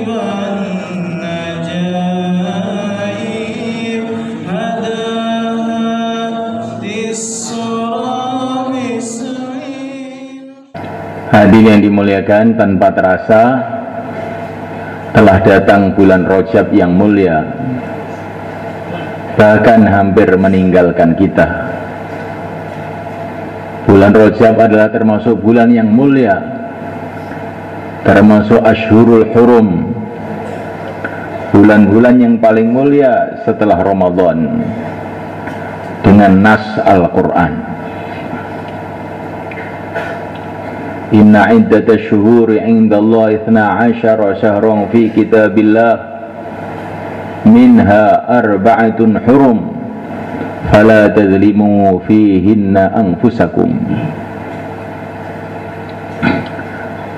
والنجائب هداها للصراط السعيد. Hadirin yang dimuliakan, tanpa terasa telah datang bulan Rajab yang mulia, bahkan hampir meninggalkan kita. Bulan Rajab adalah termasuk bulan yang mulia, termasuk Ashhurul Hurum, bulan-bulan yang paling mulia setelah Ramadan dengan nas Al-Quran. Inna iddata syuhuri indallahi 12 syahran fi kitabillah minha arba'atun hurum fala tazlimu fihinna anfusakum.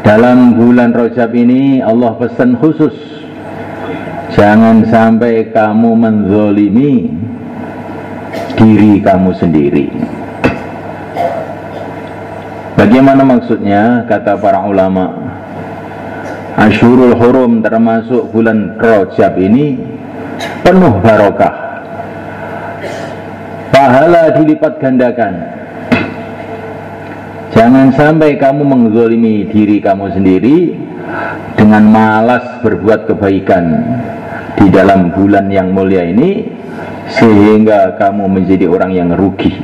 Dalam bulan Rajab ini Allah pesan khusus, jangan sampai kamu menzalimi diri kamu sendiri. Bagaimana maksudnya? Kata para ulama, Ashhurul Hurum termasuk bulan Rajab ini penuh barokah, pahala dilipat gandakan. Jangan sampai kamu menzalimi diri kamu sendiri dengan malas berbuat kebaikan di dalam bulan yang mulia ini, sehingga kamu menjadi orang yang rugi.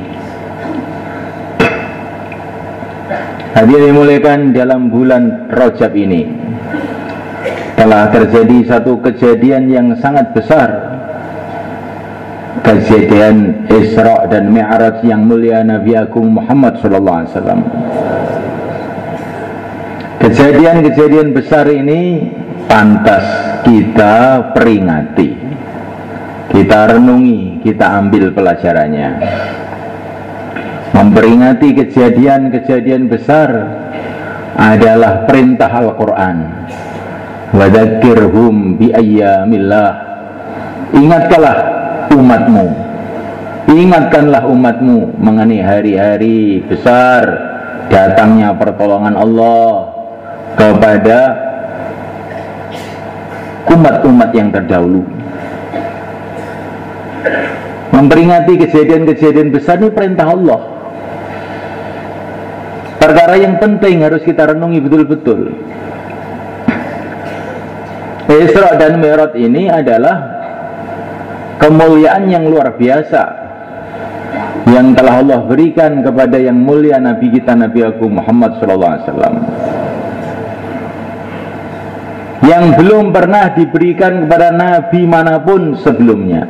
Hadirin dimuliakan, dalam bulan Rajab ini telah terjadi satu kejadian yang sangat besar, kejadian Isra dan Mi'raj yang mulia Nabi Agung Muhammad SAW. Kejadian-kejadian besar ini pantas kita peringati, kita renungi, kita ambil pelajarannya. Memperingati kejadian-kejadian besar adalah perintah Al-Quran. Wadzakirhum biayyamillah. Ingatkanlah umatmu, ingatkanlah umatmu mengenai hari-hari besar datangnya pertolongan Allah kepada umat-umat yang terdahulu. Memperingati kejadian-kejadian besar ini perintah Allah. Perkara yang penting harus kita renungi betul-betul. Isra dan Mi'raj ini adalah kemuliaan yang luar biasa yang telah Allah berikan kepada yang mulia Nabi kita, Nabi Agung Muhammad SAW, yang belum pernah diberikan kepada Nabi manapun sebelumnya.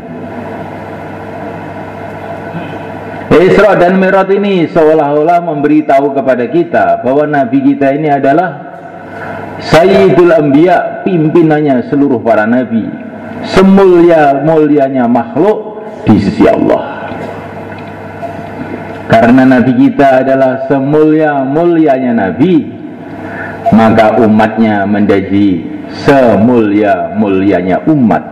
Isra dan Mi'raj ini seolah-olah memberitahu kepada kita bahwa Nabi kita ini adalah Sayyidul Anbiya, pimpinannya seluruh para Nabi, semulia-mulianya makhluk di sisi Allah. Karena Nabi kita adalah semulia-mulianya Nabi, maka umatnya menjadi semulia-mulianya umat.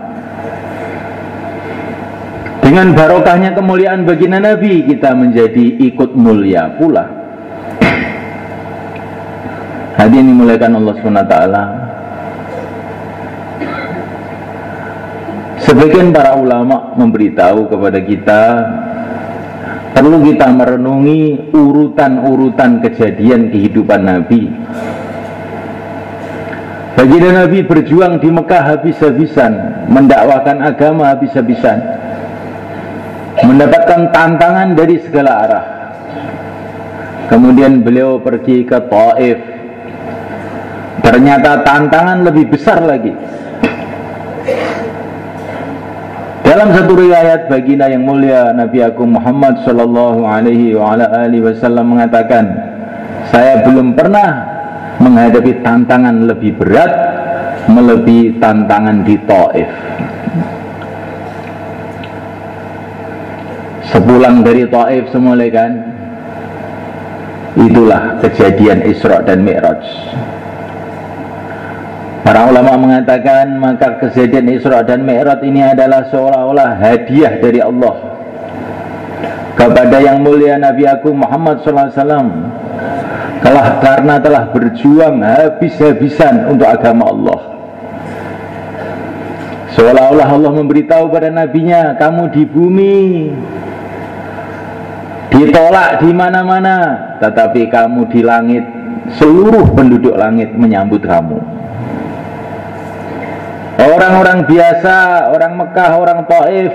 Dengan barokahnya kemuliaan baginda Nabi, kita menjadi ikut mulia pula. Hadirin dimuliakan Allah SWT. Sebagian para ulama memberitahu kepada kita, perlu kita merenungi urutan-urutan kejadian kehidupan Nabi. Baginda Nabi berjuang di Mekah habis-habisan, mendakwakan agama habis-habisan, mendapatkan tantangan dari segala arah. Kemudian beliau pergi ke Taif, ternyata tantangan lebih besar lagi. Dalam satu riwayat, baginda yang mulia Nabi Agung Muhammad Sallallahu Alaihi Wasallam mengatakan, saya belum pernah menghadapi tantangan lebih berat melebihi tantangan di Taif. Sepulang dari Taif semula kan, itulah kejadian Isra dan Mi'raj. Para ulama mengatakan maka kejadian Isra dan Mi'raj ini adalah seolah-olah hadiah dari Allah kepada yang mulia Nabi Agung Muhammad SAW, karena telah berjuang habis-habisan untuk agama Allah. Seolah-olah Allah memberitahu pada nabinya, kamu di bumi ditolak di mana-mana, tetapi kamu di langit, seluruh penduduk langit menyambut kamu. Orang-orang biasa, orang Mekah, orang Taif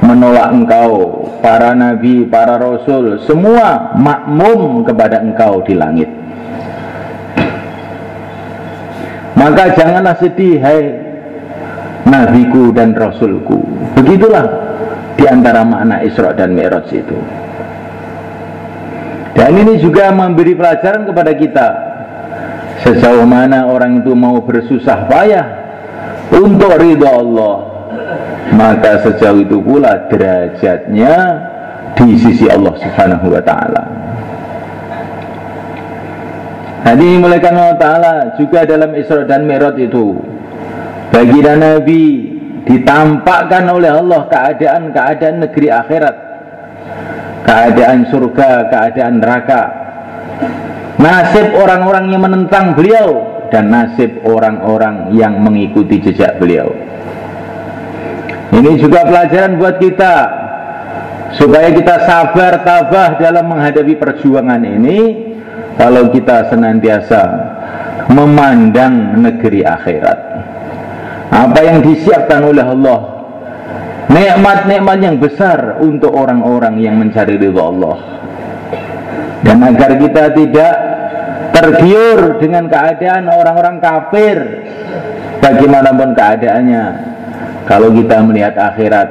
menolak engkau, para nabi, para rasul, semua makmum kepada engkau di langit. Maka janganlah sedih, hai nabiku dan rasulku. Begitulah di antara makna Isra dan Mi'raj itu. Dan ini juga memberi pelajaran kepada kita, sejauh mana orang itu mau bersusah payah untuk ridha Allah, maka sejauh itu pula derajatnya di sisi Allah Subhanahu wa ta'ala. Hadirin dimulakan Allah Ta'ala, juga dalam Isra dan Mi'raj itu baginda Nabi ditampakkan oleh Allah keadaan-keadaan negeri akhirat, keadaan surga, keadaan neraka, nasib orang-orang yang menentang beliau dan nasib orang-orang yang mengikuti jejak beliau. Ini juga pelajaran buat kita, supaya kita sabar tabah dalam menghadapi perjuangan ini, kalau kita senantiasa memandang negeri akhirat, apa yang disiapkan oleh Allah, nikmat-nikmat yang besar untuk orang-orang yang mencari ridha Allah. Dan agar kita tidak tergiur dengan keadaan orang-orang kafir, bagaimanapun keadaannya, kalau kita melihat akhirat,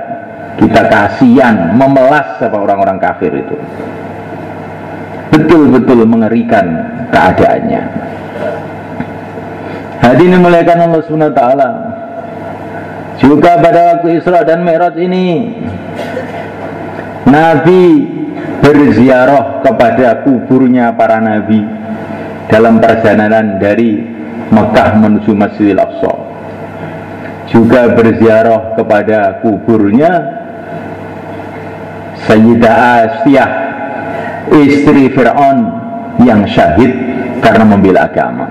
kita kasihan, memelas sama orang-orang kafir itu. Betul-betul mengerikan keadaannya. Hadirin dimuliakan Allah Subhanahu wa ta'ala, juga pada waktu Isra dan Mi'raj ini, Nabi berziarah kepada kuburnya para nabi dalam perjalanan dari Mekah menuju Masjidil Aqsa. Juga berziarah kepada kuburnya Sayyidah Asiyah, istri Fir'aun yang syahid karena membela agama.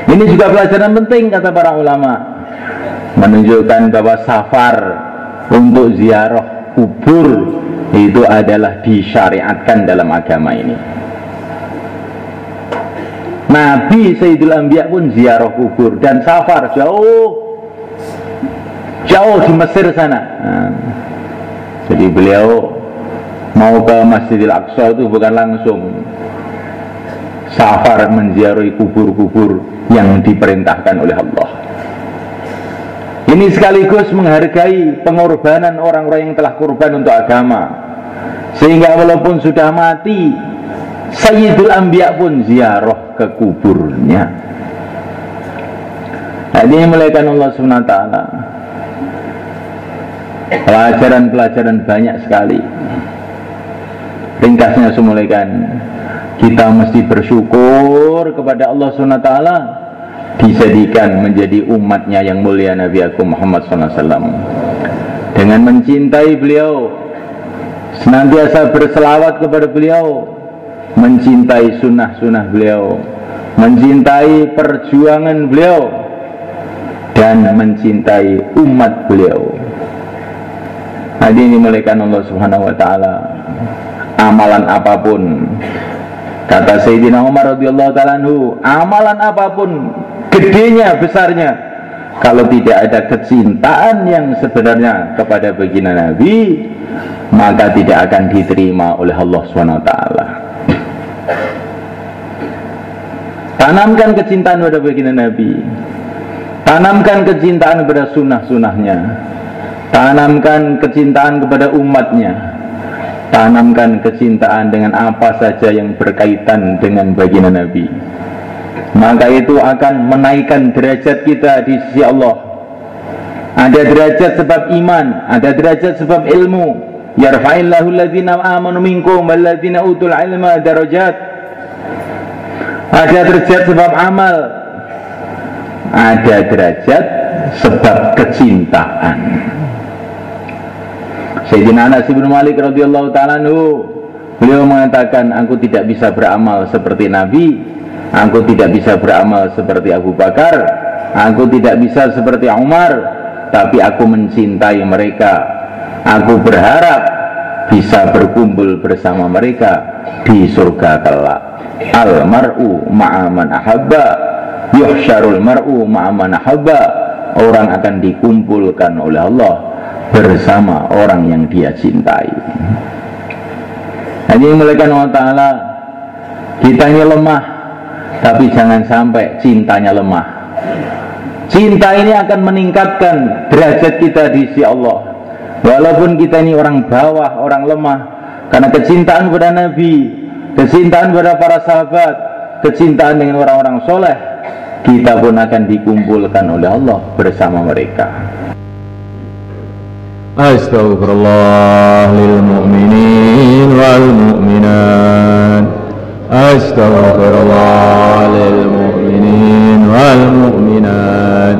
Ini juga pelajaran penting, kata para ulama, menunjukkan bahwa safar untuk ziarah kubur itu adalah disyariatkan dalam agama ini. Nabi Sayyidul Anbiya pun ziarah kubur dan safar jauh di Mesir sana. Jadi beliau mau ke Masjidil Aqsa itu bukan langsung, safar menziarahi kubur-kubur yang diperintahkan oleh Allah. Ini sekaligus menghargai pengorbanan orang-orang yang telah kurban untuk agama, sehingga walaupun sudah mati, Sayyidul Anbiya pun ziarah ke kuburnya. Ini memuliakan Allah SWT. Pelajaran-pelajaran banyak sekali. Ringkasnya semulakan, kita mesti bersyukur kepada Allah SWT dijadikan menjadi umatnya yang mulia Nabi Agung Muhammad SAW, dengan mencintai beliau, senantiasa berselawat kepada beliau, mencintai sunnah-sunnah beliau, mencintai perjuangan beliau, dan mencintai umat beliau. Hadirin dimuliakan Allah Subhanahu wa ta'ala, amalan apapun, kata Sayyidina Umar radhiyallahu ta'ala anhu, amalan apapun, gedenya, besarnya, kalau tidak ada kecintaan yang sebenarnya kepada baginda Nabi, maka tidak akan diterima oleh Allah Subhanahu wa ta'ala. Tanamkan kecintaan kepada baginda Nabi, tanamkan kecintaan kepada sunnah-sunnahnya, tanamkan kecintaan kepada umatnya, tanamkan kecintaan dengan apa saja yang berkaitan dengan baginda Nabi, maka itu akan menaikkan derajat kita di sisi Allah. Ada derajat sebab iman, ada derajat sebab ilmu. Yarfa'illahu alladhina amanu minkum walladhina utul ilma darajat. Ada derajat sebab amal, ada derajat sebab kecintaan. Sayyidina Anas bin Malik radhiyallahu ta'ala anhu, beliau mengatakan, aku tidak bisa beramal seperti Nabi, aku tidak bisa beramal seperti Abu Bakar, Aku tidak bisa seperti Umar, tapi aku mencintai mereka. Aku berharap bisa berkumpul bersama mereka di surga kelak. Al-mar'u ma'a man ahabba, yuhsyarul mar'u ma'a man ahabba. Orang akan dikumpulkan oleh Allah bersama orang yang dia cintai. Hanya melihat Allah Ta'ala, kita ini lemah, tapi jangan sampai cintanya lemah. Cinta ini akan meningkatkan derajat kita di sisi Allah. Walaupun kita ini orang bawah, orang lemah, karena kecintaan kepada Nabi, kecintaan kepada para sahabat, kecintaan dengan orang-orang soleh, kita pun akan dikumpulkan oleh Allah bersama mereka. Astaghfirullah lil mu'minin wal mu'minat. Astaghfirullah lil mu'minin wal mu'minat.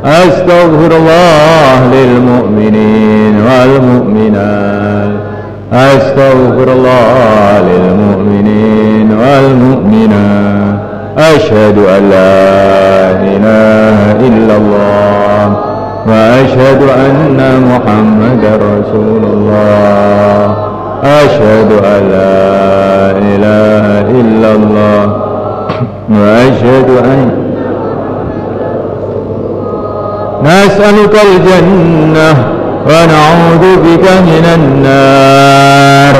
Astaghfirullah lil mu'minin wal mu'minat. Astaghfirullah lil mu'minin wal mu'minat. Asyhadu an la ilaha illallah wa asyhadu anna Muhammadar Rasulullah. Asyhadu an la ilaha illallah wa asyhadu anna nas'aluka al-jannah wa na'udzu bika minan nar.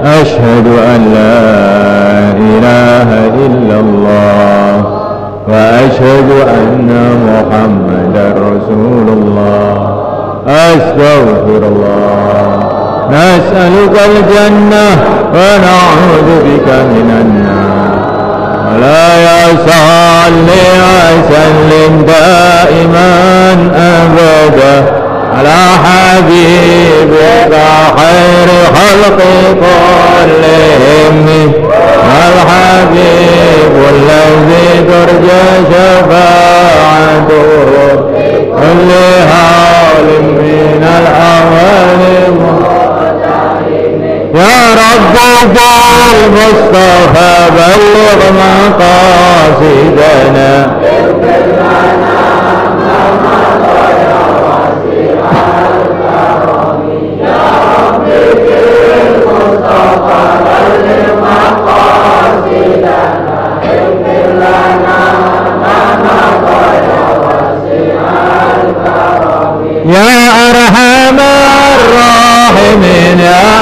Asyhadu an la ilaha illallah wa asyhadu anna Muhammadar Rasulullah. Astaghfirullah. Nas'aluka al-jannah wa na'udzu bika minan nar. La ya salli wa sallim daiman abada ala habibika khairi khalqi kullihim al habibul ladzi turja syafa'atuhu kulli halim minal awalim. Ya Rabbul Mustafa balligh maqasidana. Ya Arhamar Rahimin, Ya